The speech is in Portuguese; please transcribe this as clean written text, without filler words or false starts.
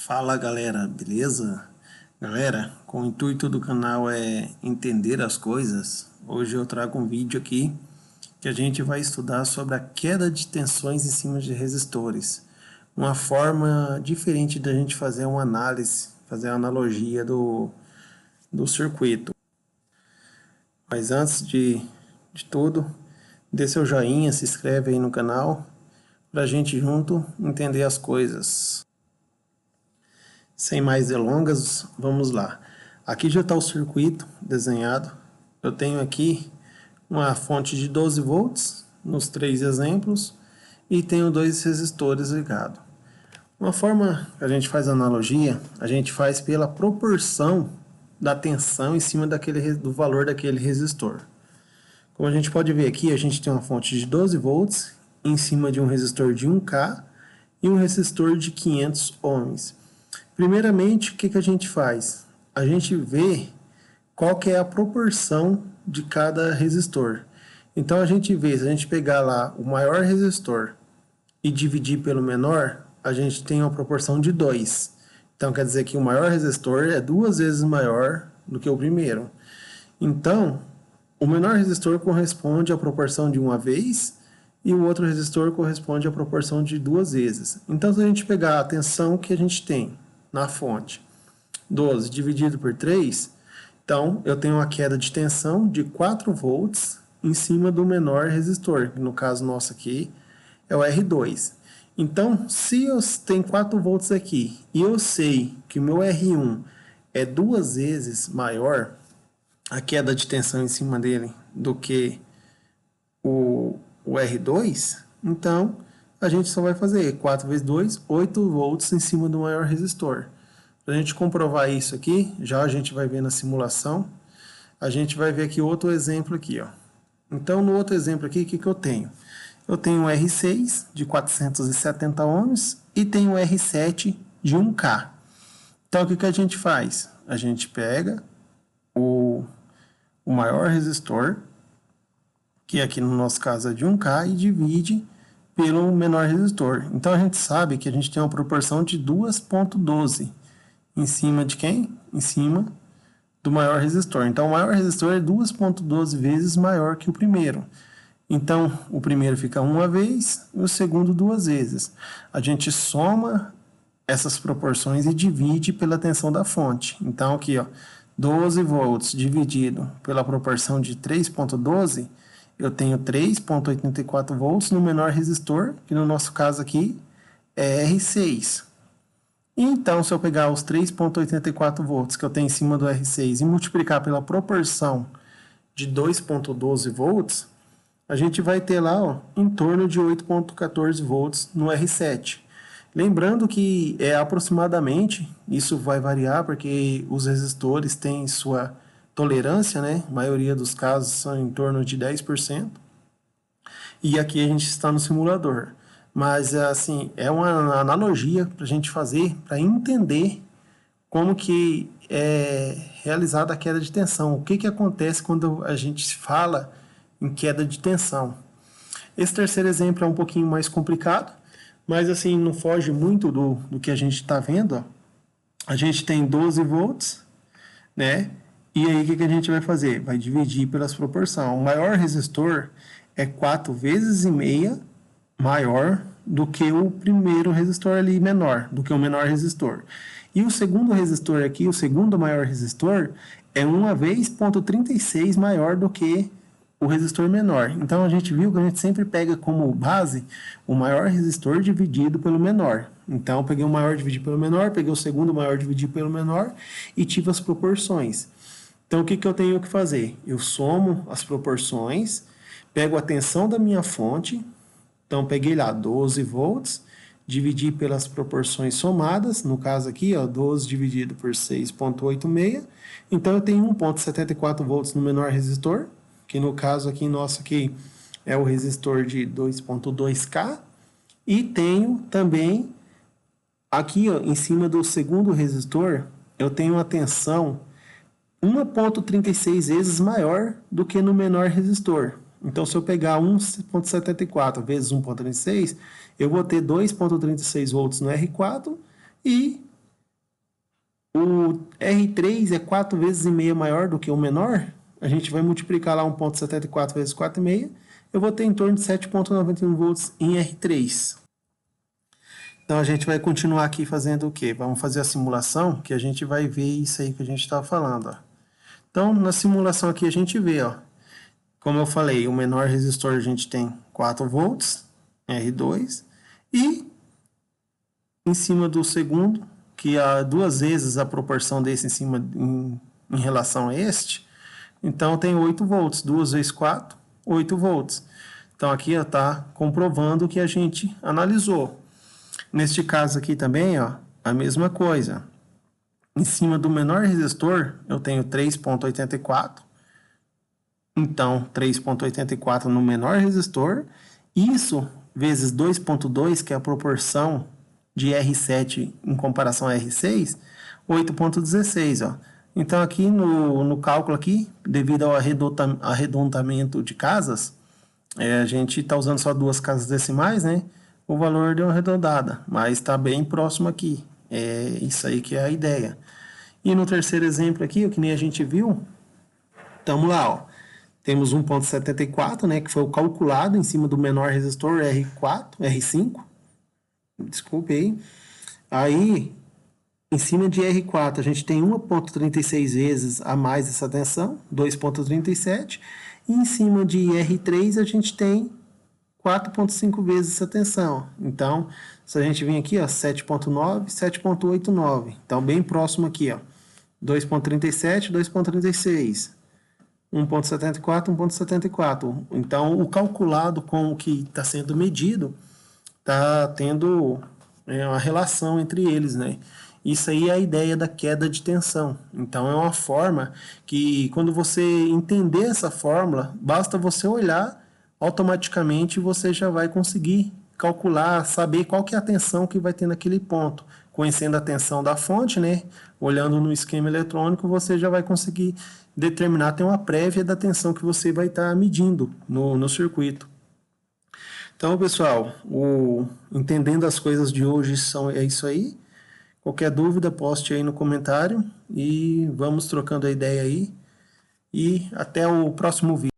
Fala galera, beleza? Galera, com o intuito do canal é entender as coisas, hoje eu trago um vídeo aqui que a gente vai estudar sobre a queda de tensões em cima de resistores. Uma forma diferente da gente fazer uma análise, fazer a analogia do circuito. Mas antes de tudo, dê seu joinha, se inscreve aí no canal, para a gente junto entender as coisas. Sem mais delongas, vamos lá. Aqui já está o circuito desenhado. Eu tenho aqui uma fonte de 12 volts nos três exemplos e tenho dois resistores ligados. Uma forma que a gente faz analogia, a gente faz pela proporção da tensão em cima do valor daquele resistor. Como a gente pode ver aqui, a gente tem uma fonte de 12 volts em cima de um resistor de 1K e um resistor de 500 ohms. Primeiramente, o que a gente faz? A gente vê qual que é a proporção de cada resistor. Então a gente vê, se a gente pegar lá o maior resistor e dividir pelo menor, a gente tem uma proporção de 2. Então quer dizer que o maior resistor é 2 vezes maior do que o primeiro. Então, o menor resistor corresponde à proporção de uma vez e o outro resistor corresponde à proporção de 2 vezes. Então se a gente pegar a tensão que a gente tem na fonte, 12 dividido por 3, então eu tenho uma queda de tensão de 4 volts em cima do menor resistor, que no caso nosso aqui é o R2. Então, se eu tenho 4 volts aqui e eu sei que o meu R1 é 2 vezes maior, a queda de tensão em cima dele, do que o R2, então a gente só vai fazer 4 vezes 2, 8 volts em cima do maior resistor. Para a gente comprovar isso aqui, já a gente vai ver na simulação, a gente vai ver aqui outro exemplo aqui, ó. Então, no outro exemplo aqui, o que eu tenho? Eu tenho um R6 de 470 ohms e tenho um R7 de 1K. Então, o que a gente faz? A gente pega o maior resistor, que aqui no nosso caso é de 1K, e divide pelo menor resistor. Então a gente sabe que a gente tem uma proporção de 2,12 em cima de quem? Em cima do maior resistor. Então o maior resistor é 2,12 vezes maior que o primeiro. Então o primeiro fica uma vez e o segundo 2 vezes. A gente soma essas proporções e divide pela tensão da fonte. Então aqui, ó, 12 volts dividido pela proporção de 3,12, eu tenho 3,84 volts no menor resistor, que no nosso caso aqui é R6. Então, se eu pegar os 3,84 volts que eu tenho em cima do R6 e multiplicar pela proporção de 2,12 volts, a gente vai ter lá, ó, em torno de 8,14 volts no R7. Lembrando que é aproximadamente, isso vai variar porque os resistores têm sua tolerância, né? A maioria dos casos são em torno de 10%. E aqui a gente está no simulador. Mas, assim, é uma analogia para a gente fazer, para entender como que é realizada a queda de tensão. O que acontece quando a gente fala em queda de tensão. Esse terceiro exemplo é um pouquinho mais complicado, mas, assim, não foge muito do que a gente está vendo, ó. A gente tem 12 volts, né? E aí, o que a gente vai fazer? Vai dividir pelas proporções. O maior resistor é 4 vezes e meia maior do que o primeiro resistor ali menor, do que o menor resistor. E o segundo resistor aqui, o segundo maior resistor, é 1 vez 0,36 maior do que o resistor menor. Então, a gente viu que a gente sempre pega como base o maior resistor dividido pelo menor. Então, eu peguei o maior dividido pelo menor, peguei o segundo maior dividido pelo menor e tive as proporções. Então, o que eu tenho que fazer? Eu somo as proporções, pego a tensão da minha fonte, então peguei lá 12 volts, dividi pelas proporções somadas, no caso aqui, ó, 12 dividido por 6,86, então eu tenho 1,74 volts no menor resistor, que no caso aqui nosso aqui é o resistor de 2,2K, e tenho também aqui, ó, em cima do segundo resistor, eu tenho uma tensão 1,36 vezes maior do que no menor resistor. Então, se eu pegar 1,74 vezes 1,36, eu vou ter 2,36 volts no R4 e O R3 é 4 vezes e meia maior do que o menor. A gente vai multiplicar lá 1,74 vezes 4,5. Eu vou ter em torno de 7,91 volts em R3. Então a gente vai continuar aqui fazendo o quê? Vamos fazer a simulação, que a gente vai ver isso aí que a gente estava falando. Ó. Então, na simulação aqui a gente vê, ó, como eu falei, o menor resistor a gente tem 4 volts, R2, e em cima do segundo, que é 2 vezes a proporção desse em relação a este, então tem 8 volts, 2 vezes 4, 8 volts. Então aqui está comprovando o que a gente analisou. Neste caso aqui também, ó, a mesma coisa. Em cima do menor resistor, eu tenho 3,84. Então, 3,84 no menor resistor. Isso vezes 2,2, que é a proporção de R7 em comparação a R6, 8,16, ó. Então, aqui no cálculo aqui, devido ao arredondamento de casas, a gente está usando só 2 casas decimais, né? O valor deu uma arredondada, mas está bem próximo aqui. É isso aí que é a ideia. E no terceiro exemplo aqui, o que nem a gente viu, estamos lá, ó. Temos 1,74, né, que foi o calculado em cima do menor resistor R5. Desculpe aí. Aí, em cima de R4, a gente tem 1,36 vezes a mais essa tensão, 2,37. E em cima de R3, a gente tem 4,5 vezes essa tensão. Então, se a gente vir aqui, ó, 7,9, 7,89. Então, bem próximo aqui, ó. 2,37, 2,36. 1,74, 1,74. Então, o calculado com o que está sendo medido está tendo uma relação entre eles, né? Isso aí é a ideia da queda de tensão. Então, é uma forma que, quando você entender essa fórmula, basta você olhar, automaticamente você já vai conseguir calcular, saber qual que é a tensão que vai ter naquele ponto. Conhecendo a tensão da fonte, né? Olhando no esquema eletrônico, você já vai conseguir determinar, ter uma prévia da tensão que você vai estar medindo no circuito. Então, pessoal, entendendo as coisas de hoje é isso aí. Qualquer dúvida, poste aí no comentário e vamos trocando a ideia aí. E até o próximo vídeo.